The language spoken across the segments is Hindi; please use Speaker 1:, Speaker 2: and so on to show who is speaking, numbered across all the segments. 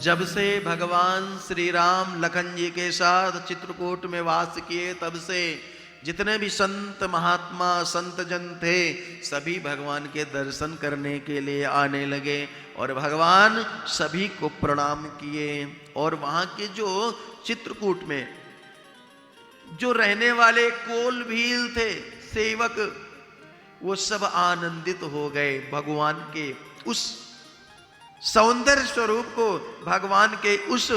Speaker 1: जब से भगवान श्री राम लखन जी के साथ चित्रकूट में वास किए, तब से जितने भी संत महात्मा संत जन थे सभी भगवान के दर्शन करने के लिए आने लगे और भगवान सभी को प्रणाम किए। और वहां के जो चित्रकूट में जो रहने वाले कोल भील थे सेवक, वो सब आनंदित हो गए भगवान के उस सौंदर्य स्वरूप को, भगवान के उस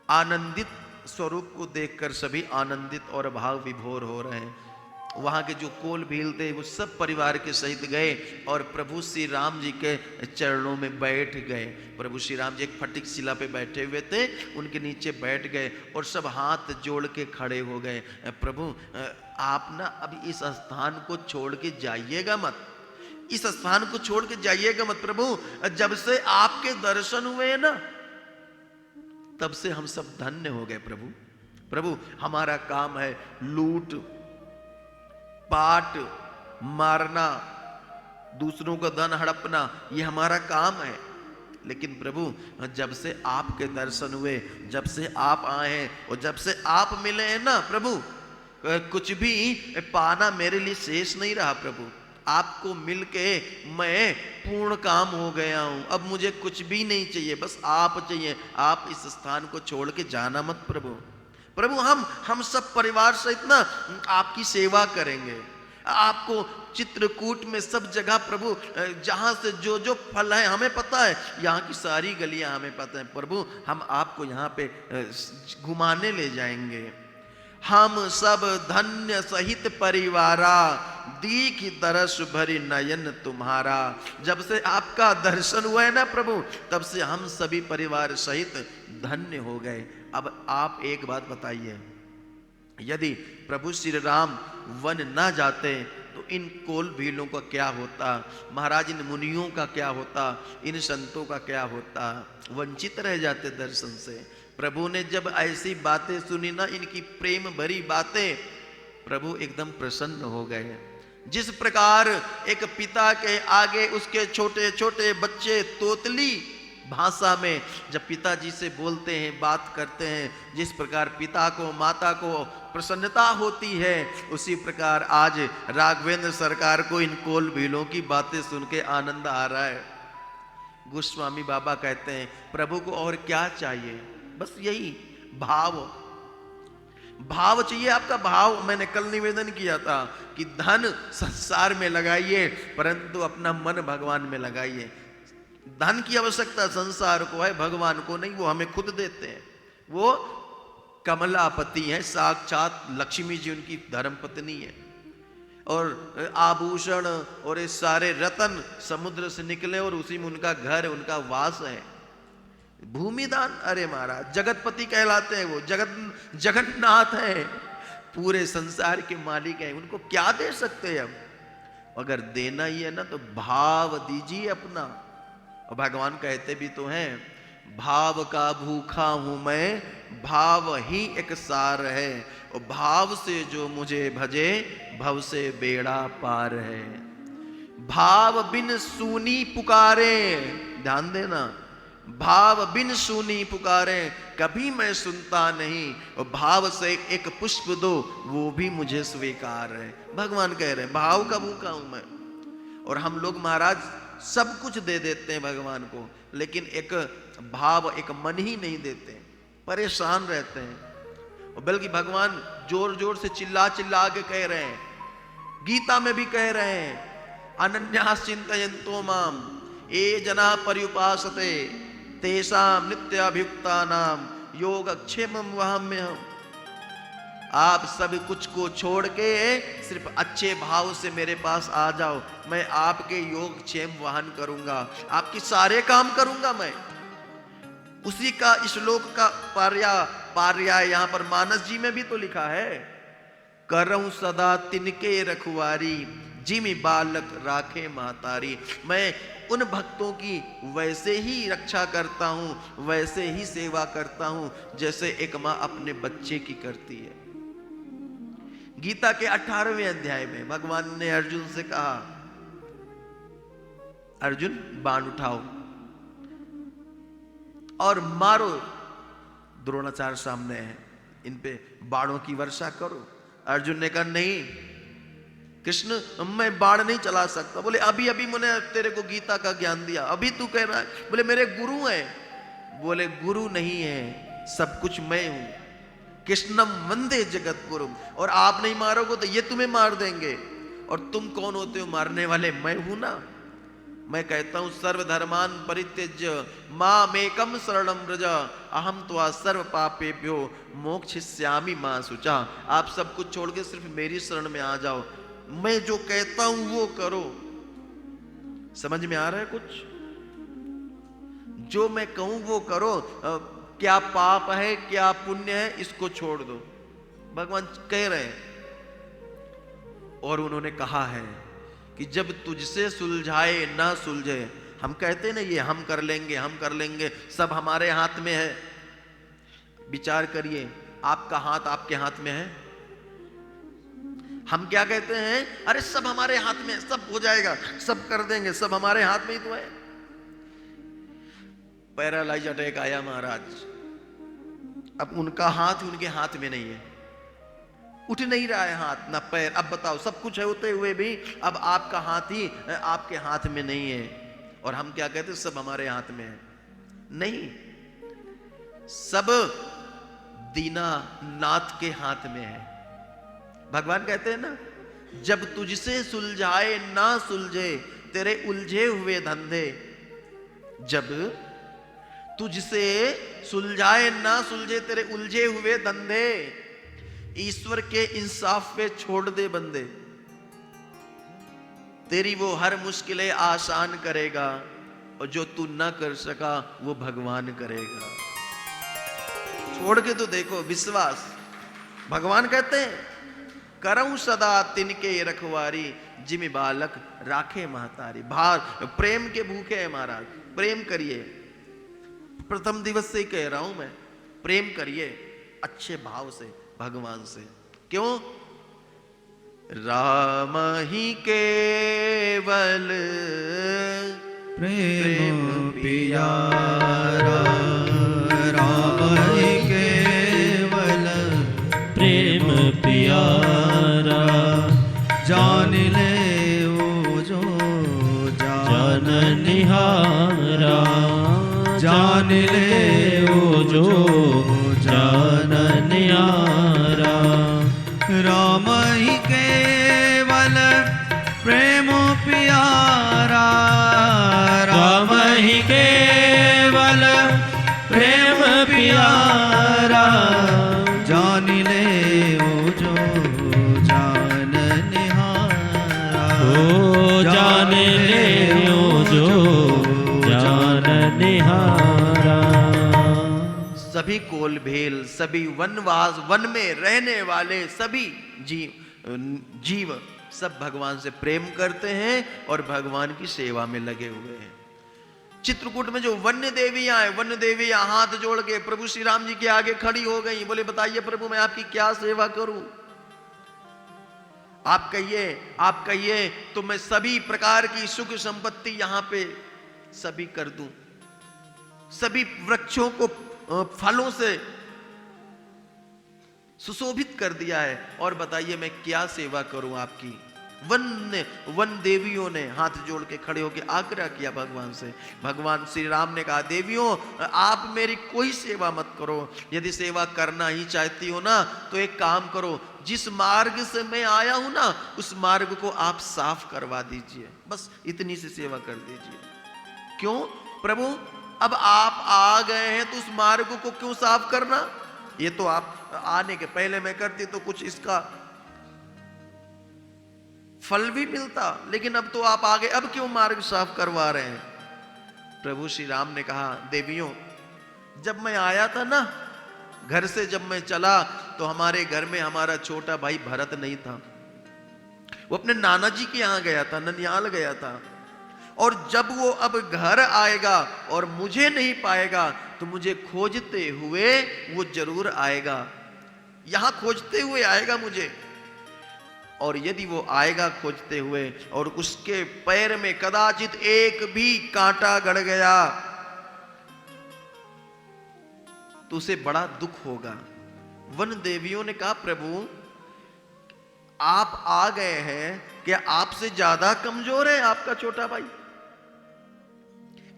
Speaker 1: आनंदित स्वरूप को देखकर सभी आनंदित और भाव विभोर हो रहे हैं। वहां के जो कोल भील थे वो सब परिवार के सहित गए और प्रभु श्री राम जी के चरणों में बैठ गए। प्रभु श्री राम जी एक फटिक शिला पे बैठे हुए थे, उनके नीचे बैठ गए और सब हाथ जोड़ के खड़े हो गए। प्रभु आप ना अभी इस स्थान को छोड़ के जाइएगा मत, इस स्थान को छोड़ के जाइएगा मत प्रभु। जब से आपके दर्शन हुए ना तब से हम सब धन्य हो गए प्रभु। प्रभु हमारा काम है लूट पाट मारना, दूसरों का धन हड़पना, ये हमारा काम है। लेकिन प्रभु जब से आपके दर्शन हुए, जब से आप आए हैं और जब से आप मिले हैं ना प्रभु, कुछ भी पाना मेरे लिए शेष नहीं रहा प्रभु। आपको मिलके मैं पूर्ण काम हो गया हूं, अब मुझे कुछ भी नहीं चाहिए, बस आप चाहिए। आप इस स्थान को छोड़ के जाना मत प्रभु। प्रभु हम सब परिवार सहित ना आपकी सेवा करेंगे। आपको चित्रकूट में सब जगह प्रभु जहां से जो जो फल है हमें पता है, यहाँ की सारी गलियां हमें पता है प्रभु, हम आपको यहाँ पे घुमाने ले जाएंगे। हम सब धन्य सहित परिवारा, दीख दरस भरी नयन तुम्हारा। जब से आपका दर्शन हुआ है ना प्रभु, तब से हम सभी परिवार सहित धन्य हो गए। अब आप एक बात बताइए, यदि प्रभु श्री राम वन ना जाते तो इन कोल भीलों का क्या होता, महाराज इन मुनियों का क्या होता, इन संतों का क्या होता, वंचित रह जाते दर्शन से। प्रभु ने जब ऐसी बातें सुनी ना, इनकी प्रेम भरी बातें, प्रभु एकदम प्रसन्न हो गए। जिस प्रकार एक पिता के आगे उसके छोटे छोटे बच्चे तोतली भाषा में जब पिताजी से बोलते हैं, बात करते हैं, जिस प्रकार पिता को माता को प्रसन्नता होती है, उसी प्रकार आज राघवेंद्र सरकार को इन कोल भीलों की बातें सुन के आनंद आ रहा है। गोस्वामी बाबा कहते हैं प्रभु को और क्या चाहिए, बस यही भाव, भाव चाहिए आपका। भाव मैंने कल निवेदन किया था कि धन संसार में लगाइए परंतु अपना मन भगवान में लगाइए। धन की आवश्यकता संसार को है, भगवान को नहीं, वो हमें खुद देते हैं। वो कमलापति है, साक्षात लक्ष्मी जी उनकी धर्म पत्नी है। और आभूषण और ये सारे रतन समुद्र से निकले और उसी में उनका घर, उनका वास है। भूमिदान, अरे महाराज जगतपति कहलाते हैं वो, जगन्नाथ है, पूरे संसार के मालिक है। उनको क्या दे सकते हैं हम? अगर देना ही है ना तो भाव दीजिए अपना। और भगवान कहते भी तो हैं, भाव का भूखा हूं मैं, भाव ही एक सार है, और भाव से जो मुझे भजे भव से बेड़ा पार है। भाव बिन सूनी पुकारे, ध्यान देना, भाव बिन सूनी पुकारे कभी मैं सुनता नहीं, और भाव से एक पुष्प दो वो भी मुझे स्वीकार है। भगवान कह रहे हैं भाव का भूखा हूं मैं। और हम लोग महाराज सब कुछ दे देते हैं भगवान को, लेकिन एक भाव, एक मन ही नहीं देते, परेशान रहते हैं। और बल्कि भगवान जोर जोर से चिल्ला चिल्ला के कह रहे हैं, गीता में भी कह रहे हैं, अनन्यास चिंतयन्तो माम ये जना पर्युपासते तेषां नित्याभियुक्तानां योगक्षेमं वहाम्यहम्। आप सब कुछ को छोड़ के सिर्फ अच्छे भाव से मेरे पास आ जाओ, मैं आपके योग क्षेम वहन करूंगा, आपके सारे काम करूंगा मैं। उसी का श्लोक का पर्याय यहाँ पर मानस जी में भी तो लिखा है, करऊं सदा तिनके रखवारी जिमि बालक राखे महतारी। मैं उन भक्तों की वैसे ही रक्षा करता हूं, वैसे ही सेवा करता हूं जैसे एक मां अपने बच्चे की करती है। गीता के 18वें अध्याय में भगवान ने अर्जुन से कहा, अर्जुन बाण उठाओ। और मारो। द्रोणाचार्य सामने है, इन पे बाणों की वर्षा करो। अर्जुन ने कहा नहीं कृष्ण, मैं बाण नहीं चला सकता। बोले अभी अभी मैंने तेरे को गीता का ज्ञान दिया, अभी तू कह रहा है। बोले मेरे गुरु हैं। बोले गुरु नहीं है, सब कुछ मैं हूं। कृष्णम वंदे जगत गुरु। और आप नहीं मारोगे तो ये तुम्हें मार देंगे। और तुम कौन होते हो मारने वाले? मैं हूं ना। मैं कहता हूं सर्वधर्मान परित्यज्य मामेकम शरणं व्रज अहम त्वा सर्व पापेभ्यो मोक्षयिष्यामि मा शुचा। आप सब कुछ छोड़ के सिर्फ मेरी शरण में आ जाओ, मैं जो कहता हूं वो करो। समझ में आ रहा है कुछ? जो मैं कहूं वो करो। क्या पाप है क्या पुण्य है इसको छोड़ दो, भगवान कह रहे हैं। और उन्होंने कहा है कि जब तुझसे सुलझाए ना सुलझे, हम कहते ना ये हम कर लेंगे हम कर लेंगे, सब हमारे हाथ में है। विचार करिए, आपका हाथ आपके हाथ में है? हम क्या कहते हैं? अरे सब हमारे हाथ में, सब हो जाएगा, सब कर देंगे, सब हमारे हाथ में ही तो है। पैरालाइज अटैक आया महाराज, अब उनका हाथ उनके हाथ में नहीं है, उठ नहीं रहा है हाथ ना पैर। अब बताओ सब कुछ होते हुए भी अब आपका हाथ ही आपके हाथ में नहीं है। और हम क्या कहते हैं? सब हमारे हाथ में है। नहीं, सब दीनानाथ के हाथ में है। भगवान कहते हैं ना, जब तुझसे सुलझाए ना सुलझे तेरे उलझे हुए धंधे। जब तुझसे सुलझाए ना सुलझे तेरे उलझे हुए धंधे, ईश्वर के इंसाफ पे छोड़ दे बंदे। तेरी वो हर मुश्किलें आसान करेगा, और जो तू ना कर सका वो भगवान करेगा। छोड़ के तो देखो, विश्वास। भगवान कहते हैं करऊं सदा तिनके रखवारी, जिमि बालक राखे महतारी। भार प्रेम के भूखे हैं महाराज, प्रेम करिए। प्रथम दिवस से ही कह रहा हूं मैं, प्रेम करिए अच्छे भाव से भगवान से। क्यों? राम ही केवल
Speaker 2: प्रेम पियारा, राम ही केवल प्रेम पियारा। जान ले वो जो जान निहारा, जान ले वो जो जान निहारा। राम ही केवल प्रेम प्यारा, राम ही केवल प्रेम प्यारा। जान ले वो जो जान निहारा, ओ जान ले वो जो जान निहारा।
Speaker 1: सभी कोल भेल, सभी वनवास, वन में रहने वाले सभी जीव सब भगवान से प्रेम करते हैं और भगवान की सेवा में लगे हुए हैं। चित्रकूट में जो वन्य देवियां हैं, वन्य देवियां हाथ जोड़ के प्रभु श्री राम जी के आगे खड़ी हो गई। बोले बताइए प्रभु मैं आपकी क्या सेवा करूं? आप कहिए तो मैं सभी प्रकार की सुख संपत्ति यहां पे सभी कर दूं, सभी वृक्षों को फलों से सुशोभित कर दिया है। और बताइए मैं क्या सेवा करूं आपकी? वन देवियों ने हाथ जोड़ के खड़े होकर आग्रह किया भगवान से। भगवान श्री राम ने कहा देवियों आप मेरी कोई सेवा मत करो, यदि सेवा करना ही चाहती हो ना तो एक काम करो, जिस मार्ग से मैं आया हूं ना उस मार्ग को आप साफ करवा दीजिए, बस इतनी सी सेवा कर दीजिए। क्यों प्रभु? अब आप आ गए हैं तो उस मार्ग को क्यों साफ करना? ये तो आप आने के पहले मैं करती तो कुछ इसका फल भी मिलता, लेकिन अब तो आप आ गए, अब क्यों मार्ग साफ करवा रहे हैं? प्रभु श्री राम ने कहा देवियों जब मैं आया था ना घर से, जब मैं चला तो हमारे घर में हमारा छोटा भाई भरत नहीं था, वो अपने नाना जी के यहां गया था, ननियाल गया था। और जब वो अब घर आएगा और मुझे नहीं पाएगा तो मुझे खोजते हुए वो जरूर आएगा, यहां खोजते हुए आएगा मुझे। और यदि वो आएगा खोजते हुए और उसके पैर में कदाचित एक भी कांटा गड़ गया तो उसे बड़ा दुख होगा। वन देवियों ने कहा, प्रभु आप आ गए हैं, क्या आपसे ज्यादा कमजोर है आपका छोटा भाई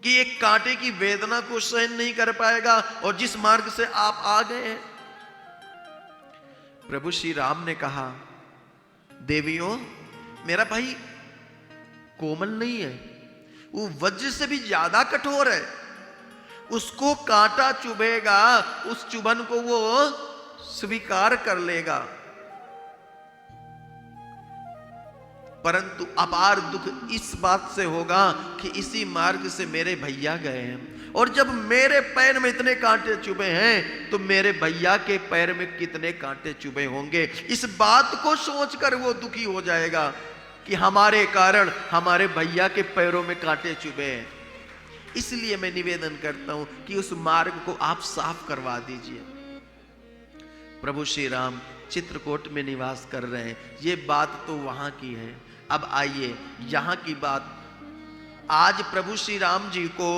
Speaker 1: कि एक कांटे की वेदना को सहन नहीं कर पाएगा? और जिस मार्ग से आप आ गए हैं। प्रभु श्री राम ने कहा, देवियों मेरा भाई कोमल नहीं है, वो वज्र से भी ज्यादा कठोर है। उसको कांटा चुभेगा, उस चुभन को वो स्वीकार कर लेगा, परंतु अपार दुख इस बात से होगा कि इसी मार्ग से मेरे भैया गए हैं, और जब मेरे पैर में इतने कांटे चुभे हैं तो मेरे भैया के पैर में कितने कांटे चुभे होंगे। इस बात को सोचकर वो दुखी हो जाएगा कि हमारे कारण हमारे भैया के पैरों में कांटे चुभे हैं। इसलिए मैं निवेदन करता हूं कि उस मार्ग को आप साफ करवा दीजिए। प्रभु श्री राम चित्रकूट में निवास कर रहे हैं, ये बात तो वहां की है। अब आइए यहां की बात। आज प्रभु श्री राम जी को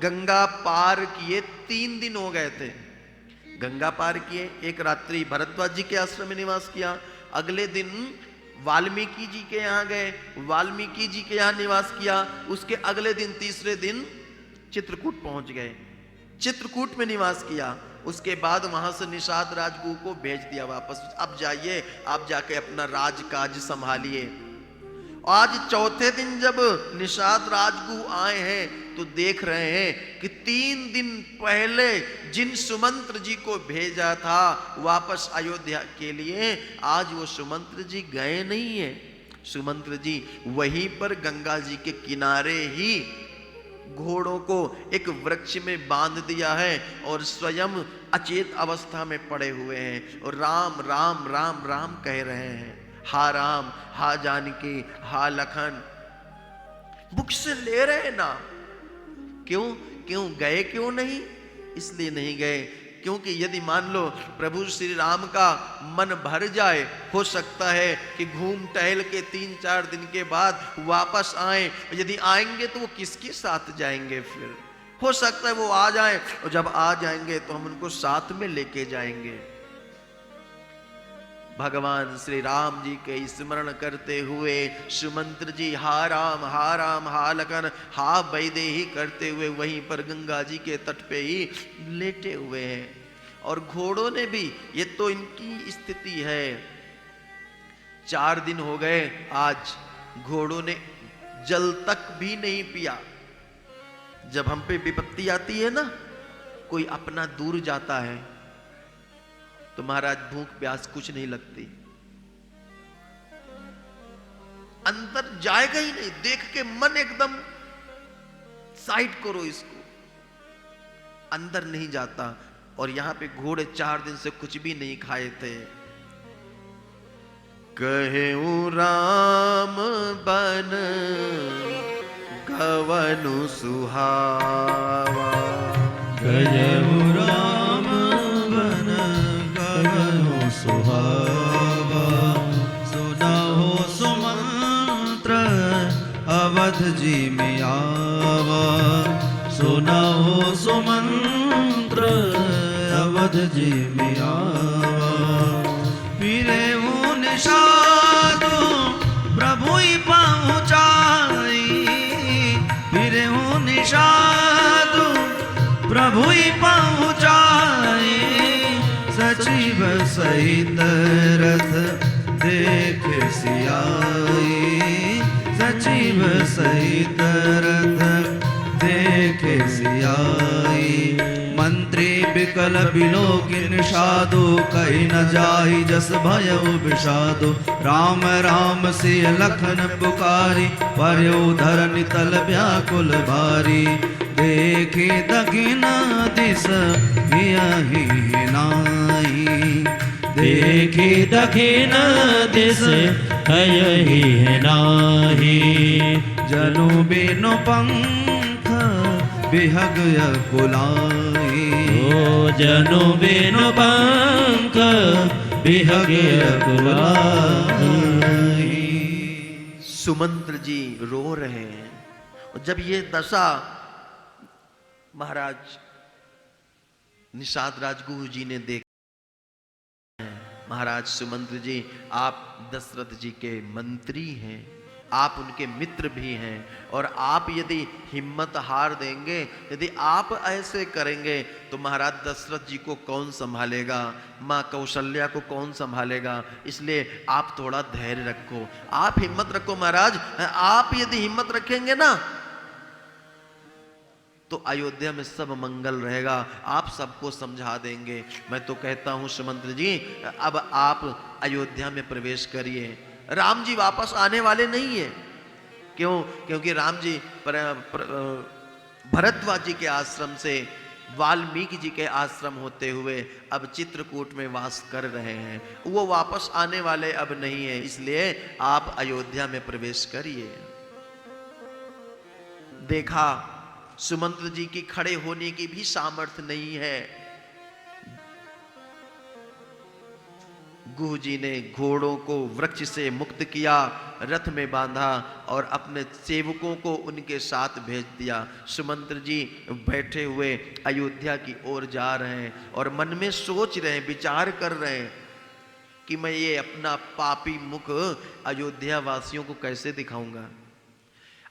Speaker 1: गंगा पार किए 3 दिन हो गए थे। गंगा पार किए, एक रात्रि भरद्वाज जी के आश्रम में निवास किया, अगले दिन वाल्मीकि जी के यहाँ गए, वाल्मीकि जी के यहाँ निवास किया, उसके अगले दिन तीसरे दिन चित्रकूट पहुंच गए, चित्रकूट में निवास किया। उसके बाद वहां से निषाद राजगुरु को भेज दिया वापस, अब जाइए आप जाके अपना राजकाज संभालिए। आज चौथे दिन जब निषाद राजगुरु आए हैं तो देख रहे हैं कि 3 दिन पहले जिन सुमंत्र जी को भेजा था वापस अयोध्या के लिए, आज वो सुमंत्र जी गए नहीं है। सुमंत्र जी वहीं पर गंगा जी के किनारे ही घोड़ों को एक वृक्ष में बांध दिया है और स्वयं अचेत अवस्था में पड़े हुए हैं और राम राम राम राम कह रहे हैं। हा राम, हा जानकी, हा लखन, मुख से ले रहे नाम। क्यों गए क्यों नहीं? इसलिए नहीं गए क्योंकि यदि मान लो प्रभु श्री राम का मन भर जाए, हो सकता है कि घूम टहल के 3-4 दिन के बाद वापस आए। यदि आएंगे तो वो किसके साथ जाएंगे? फिर हो सकता है वो आ जाए, और जब आ जाएंगे तो हम उनको साथ में लेके जाएंगे। भगवान श्री राम जी के स्मरण करते हुए सुमंत्र जी हा राम हा लखन हा वैदेही करते हुए वहीं पर गंगा जी के तट पे ही लेटे हुए हैं। और घोड़ों ने भी, ये तो इनकी स्थिति है, 4 दिन हो गए, आज घोड़ों ने जल तक भी नहीं पिया। जब हम पे विपत्ति आती है ना, कोई अपना दूर जाता है तो महाराज भूख प्यास कुछ नहीं लगती, अंदर जाएगा ही नहीं। देख के मन एकदम साइड करो इसको, अंदर नहीं जाता। और यहां पे घोड़े 4 दिन से कुछ भी नहीं खाए थे। कहेऊ राम बन गवनु सुहावा,
Speaker 2: कहेऊ राम बन गवनु सुहावा, सुनाहो सुमंत्र अवध जी में आवा, सुनाहो सुमंत्र अवध जी में आवा। फिरे निषादु प्रभु ही पहुँचाई, फिरे निषादु प्रभु ही पहुँचाई, सचिव सहित रथ देख सियाई, सचिव सहित रथ देख सियाई। मंत्री बिकल बिलोकिन साधु, कही न जाई जस भयउ विषादु। राम राम सिय लखन पुकारी, पर्योधर नितल व्याकुल भारी। देखे दखिन दिस हियहि नाई, देखे दखिन दिस हियहि नाही। जनु बिनु पंख बिहग कुलाई, ओ जनु बिनु पंख बिहग कुलाई।
Speaker 1: सुमंत्र जी रो रहे हैं। और जब ये दशा महाराज निषाद राजगुरु जी ने देखा, महाराज सुमंत्र जी आप दशरथ जी के मंत्री हैं, आप उनके मित्र भी हैं, और आप यदि हिम्मत हार देंगे, यदि आप ऐसे करेंगे तो महाराज दशरथ जी को कौन संभालेगा, माँ कौशल्या को कौन संभालेगा। इसलिए आप थोड़ा धैर्य रखो, आप हिम्मत रखो महाराज। आप यदि हिम्मत रखेंगे ना तो अयोध्या में सब मंगल रहेगा, आप सबको समझा देंगे। मैं तो कहता हूं सुमंत्र जी अब आप अयोध्या में प्रवेश करिए। राम जी वापस आने वाले नहीं है। क्यों? क्योंकि राम जी भरद्वाज जी के आश्रम से वाल्मीकि जी के आश्रम होते हुए अब चित्रकूट में वास कर रहे हैं, वो वापस आने वाले अब नहीं है। इसलिए आप अयोध्या में प्रवेश करिए। देखा सुमंत्र जी की खड़े होने की भी सामर्थ्य नहीं है। गुह जी ने घोड़ों को वृक्ष से मुक्त किया, रथ में बांधा और अपने सेवकों को उनके साथ भेज दिया। सुमंत्र जी बैठे हुए अयोध्या की ओर जा रहे हैं और मन में सोच रहे हैं, विचार कर रहे हैं कि मैं ये अपना पापी मुख अयोध्या वासियों को कैसे दिखाऊंगा।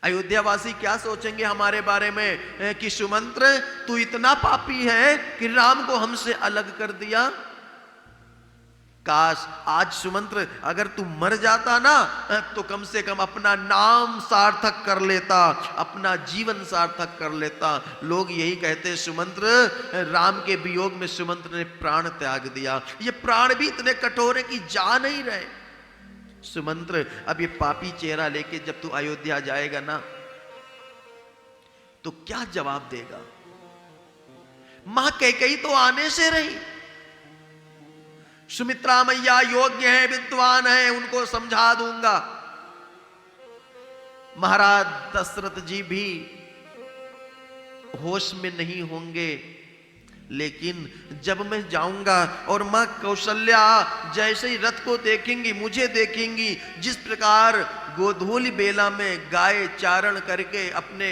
Speaker 1: अयोध्यावासी क्या सोचेंगे हमारे बारे में कि सुमंत्र तू इतना पापी है कि राम को हमसे अलग कर दिया। काश आज सुमंत्र अगर तू मर जाता ना तो कम से कम अपना नाम सार्थक कर लेता, अपना जीवन सार्थक कर लेता। लोग यही कहते सुमंत्र राम के वियोग में सुमंत्र ने प्राण त्याग दिया। ये प्राण भी इतने कठोर है कि जा नहीं रहे। सुमंत्र अब ये पापी चेहरा लेके जब तू अयोध्या जाएगा ना तो क्या जवाब देगा। मां कैकेयी तो आने से रही, सुमित्रा मैया योग्य है, विद्वान है, उनको समझा दूंगा। महाराज दशरथ जी भी होश में नहीं होंगे। लेकिन जब मैं जाऊंगा और मां कौशल्या जैसे ही रथ को देखेंगी, मुझे देखेंगी, जिस प्रकार गोधूली बेला में गाय चारण करके अपने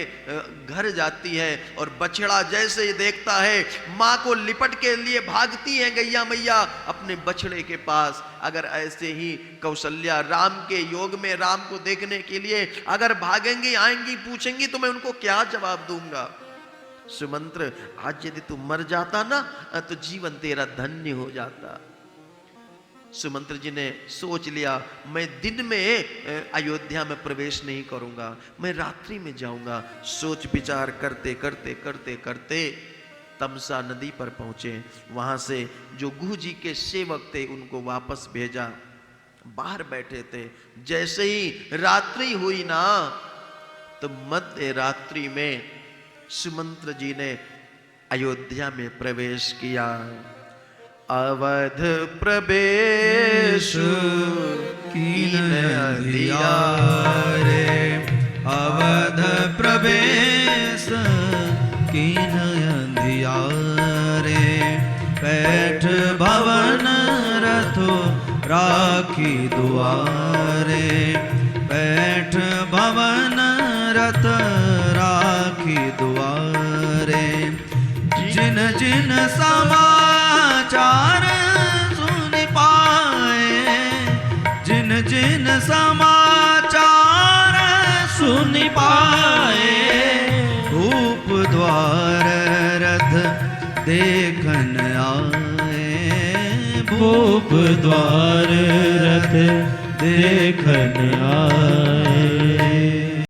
Speaker 1: घर जाती है और बछड़ा जैसे ही देखता है मां को लिपट के लिए भागती है गैया मैया अपने बछड़े के पास, अगर ऐसे ही कौशल्या राम के योग में राम को देखने के लिए अगर भागेंगी, आएंगी, पूछेंगी तो मैं उनको क्या जवाब दूंगा। सुमंत्र आज यदि तू मर जाता ना तो जीवन तेरा धन्य हो जाता। सुमंत्र जी ने सोच लिया मैं दिन में अयोध्या में प्रवेश नहीं करूंगा, मैं रात्रि में जाऊंगा। सोच विचार करते करते करते करते तमसा नदी पर पहुंचे। वहां से जो गुह जी के सेवक थे उनको वापस भेजा, बाहर बैठे थे। जैसे ही रात्रि हुई ना तो मध्य रात्रि में सुमंत्र जी ने अयोध्या में प्रवेश किया। अवध प्रवेश कीन अंधियारे,
Speaker 2: अवध प्रवेश कीन अंधियारे, बैठ भवन रथो राखी दुआरे, बैठ भवन रथ राखी दुआरे। जिन जिन समाचार सुन पाए, जिन जिन समाचार सुन पाए, भूप द्वार रथ देखन आए, भूप द्वार रथ देखन आए।